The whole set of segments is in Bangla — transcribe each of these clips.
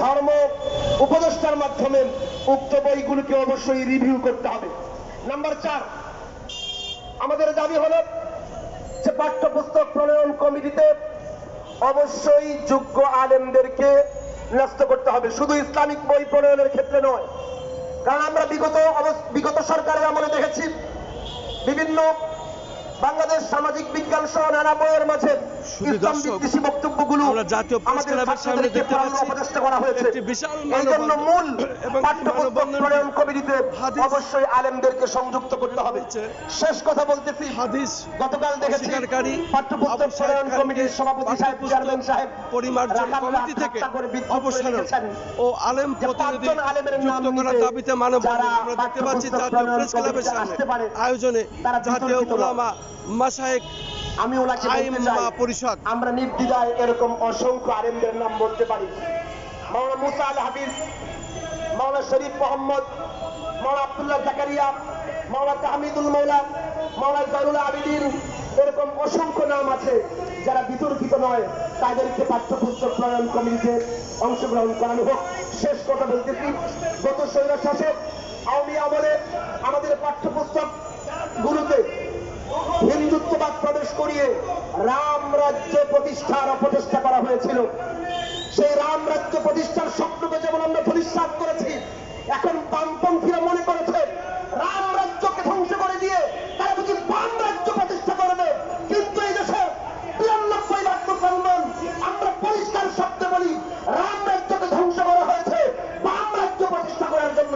ধর্ম উপদেষ্টার মাধ্যমে উক্ত বইগুলোকে অবশ্যই রিভিউ করতে হবে। নাম্বার 4, আমাদের দাবি হলো যে পাঠ্যপুস্তক প্রণয়ন কমিটিতে অবশ্যই যোগ্য আলেমদেরকে ন্যস্ত করতে হবে, শুধু ইসলামিক বই প্রণয়নের ক্ষেত্রে নয়। কারণ আমরা বিগত সরকারের আমলে দেখেছি বিভিন্ন বাংলাদেশ সামাজিক বিজ্ঞান সহ নানা বইয়ের মাঝে ইসলাম বিদ্বেষী বক্তব্যগুলো আমাদের ছাত্রদেরকে পড়ানোর অপচেষ্টা করা হয়েছে। এই জন্য মূল পাঠ্যপুস্তক প্রণয়ন কমিটিতে অবশ্যই আলেমদেরকে সংযুক্ত করতে হবে। শেষ কথা বলতেছি, গতকাল দেখেছি পাঠ্যপুস্তক প্রণয়ন কমিটির সভাপতি সাহেব, চেয়ারম্যান সাহেব পরিমার্জন কমিটি থেকে অবসর ও আলেম প্রতিনিধি যুক্ত করার দাবিতে মানববন্ধন আমরা দেখতে পাচ্ছি জাতীয় প্রেস ক্লাবের সামনে আয়োজনে জাতীয় উলামা মাশায়েখ আমি ওনাকে বলতে চাই, পরিষদ আমরা নির্দ্বিধায় এরকম অসংখ্য আলেমদের নাম বলতে পারি। মাওলানা মুসা আল হাফিজ, মাওলানা শরীফ মোহাম্মদ, মাওলানা আব্দুল্লাহ জাকারিয়া, মাওলানা তাহমিদুল মৌলা, মাওলানা জয়নুল আবেদিন, এরকম অসংখ্য নাম আছে যারা বিতর্কিত নয়, তাদেরকে পাঠ্যপুস্তক প্রণয়ন কমিটিতে অংশগ্রহণ করানো হোক। শেষ কথা বলতেছি, গত স্বৈরাচার শাসক আওয়ামী আমলে আমাদের পাঠ্যপুস্তক গুলোতে হিন্দুত্ববাদ প্রবেশ করিয়ে রাম রাজ্য প্রতিষ্ঠার অপচেষ্টা করা হয়েছিল। সেই রাম রাজ্য প্রতিষ্ঠার স্বপ্নকে যেমন আমরা ধূলিসাৎ করেছি, এখন বামপন্থীরা মনে করেছে রাম রাজ্যকে ধ্বংস করে দিয়ে তারা বুঝি বাম রাজ্য প্রতিষ্ঠা করবে। কিন্তু এই দেশে 92 লাখ মুসলমান, আমরা পরিষ্কার শব্দে বলি, রাম রাজ্যকে ধ্বংস করা হয়েছে বাম রাজ্য প্রতিষ্ঠা করার জন্য।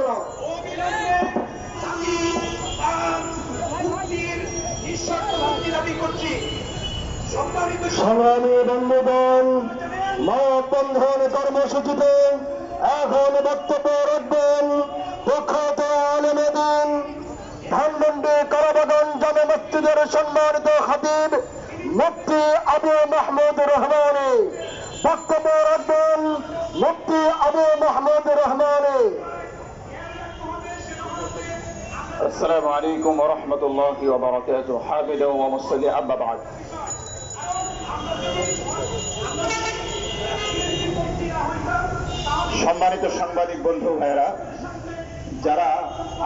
সংগ্রামী বন্ধুগণ, মানববন্ধন কর্মসূচিতে এখন বক্তব্য রাখবেন প্রখ্যাত আলেমে দ্বীন ধানমন্ডি কারাবাগান জামে মসজিদের সম্মানিত খতিব মুফতি আবু মাহমুদ রহমানী। বক্তব্য রাখবেন মুফতি আবু মাহমুদ রহমানী। السلام عليكم ورحمة الله وبركاته. حامدا ومصليا أما بعد. সম্মানিত সাংবাদিক বন্ধু ভাইরা, যারা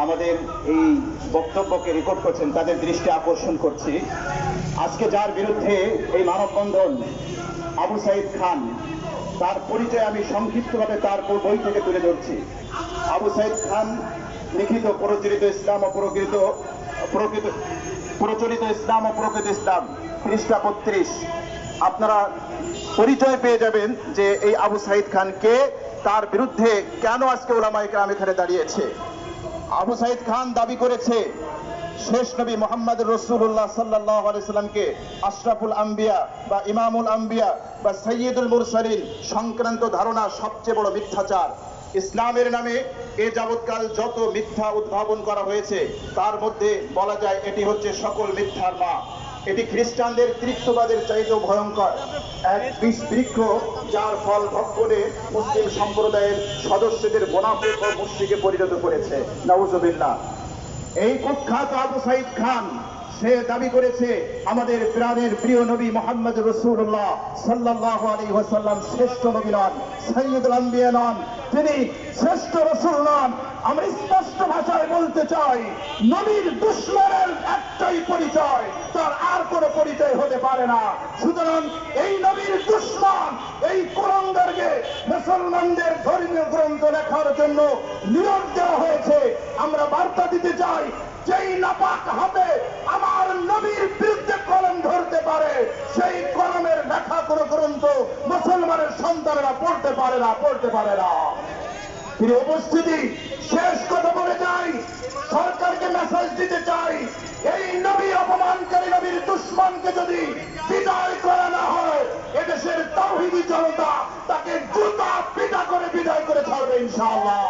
আমাদের এই বক্তব্যকে রেকর্ড করছেন তাদের দৃষ্টি আকর্ষণ করছি, আজকে যার বিরুদ্ধে এই মানববন্ধন, আবু সাইদ খান, তার পরিচয় আমি সংক্ষিপ্তভাবে তার বই থেকে তুলে ধরছি। আবু সাইদ খান লিখিত প্রচলিত ইসলাম ও প্রচলিত ইসলাম পৃষ্ঠা 32। আপনারা পরিচয় পেয়ে যাবেন যে এই আবু সাইদ খান কে, তার বিরুদ্ধে কেন আজকে উলামায়ে কেরাম এখানে দাঁড়িয়েছে। আবু সাইদ খান দাবি করেছে শেষ নবী মুহাম্মদ রাসূলুল্লাহ সাল্লাল্লাহু আলাইহি সাল্লামকে আশরাফুল আম্বিয়া বা ইমামুল আম্বিয়া বা সাইয়্যিদুল মুরসালিন সংক্রান্ত ধারণা সবচেয়ে বড় মিথ্যাচার। ইসলামের নামে এ যাবৎকাল যত মিথ্যা উদ্ভাবন করা হয়েছে তার মধ্যে বলা যায় এটি হচ্ছে সকল মিথ্যার মা। এটি খ্রিস্টানদের ত্রিত্ববাদের চাইতেও ভয়ঙ্কর এক বিষ বৃক্ষ, যার ফল ভক্ষণে মুসলিম সম্প্রদায়ের সদস্যদের মুনাফিক ও মুশরিকে পরিণত করেছে। নাউজুবিল্লাহ। এই কুখ্যাত আবু সাইদ খান সে দাবি করেছে আমাদের প্রাণের প্রিয় নবী মুহাম্মদ রাসূলুল্লাহ সাল্লাল্লাহু আলাইহি ওয়াসাল্লাম শ্রেষ্ঠ নবী নন, সাইয়্যিদুল আম্বিয়া নন, তিনি শ্রেষ্ঠ রাসূল নন। আমরা স্পষ্ট ভাষায় বলতে চাই, নবীর দুশমনের একটাই পরিচয়, তার আর কোনো পরিচয় হতে পারে না। সুতরাং এই নবীর দুশমন এই কুরআনকে মুসলমানদের ধর্মীয় গ্রন্থ লেখার জন্য নিয়োগ দেওয়া হয়েছে। আমরা বার্তা দিতে চাই, যেই নাপাক হাতে আমার নবীর বিরুদ্ধে কলম ধরতে পারে, সেই কলমের লেখা কোনো গ্রন্থ মুসলমানের সন্তানেরা পড়তে পারে না। তিনি উপস্থিতি, শেষ কথা বলে যাই, সরকারকে মেসেজ দিতে চাই, এই নবী অপমানকারী নবীর দুশমনকে যদি বিদায় করা না হয়, এদেশের তাওহীদি জনতা তাকে জুতা পিটা করে বিদায় করে ছাড়বে ইনশাআল্লাহ।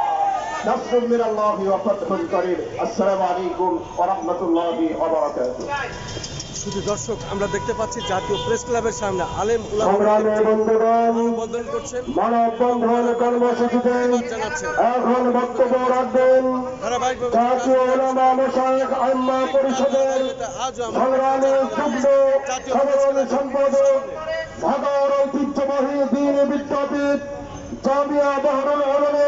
নাসরুম মিনাল্লাহি ওয়া ফাতহুন করিম। আসসালামু আলাইকুম ওয়া রাহমাতুল্লাহি ওয়া বারাকাতুহু। শুধু দর্শক, আমরা দেখতে পাচ্ছি জাতীয় প্রেস ক্লাবের সামনে আলেম মানববন্ধন কর্মসূচিতে এখন বক্তব্য রাখবেন জাতীয় উলামা মাশায়েখ আইম্মা পরিষদের সংগ্রামী যুগ্ম সাধারণ সম্পাদক, ঢাকার ঐতিহ্যবাহী দ্বীন বিদ্যাপীঠ জামিয়া বহরুল উলুমের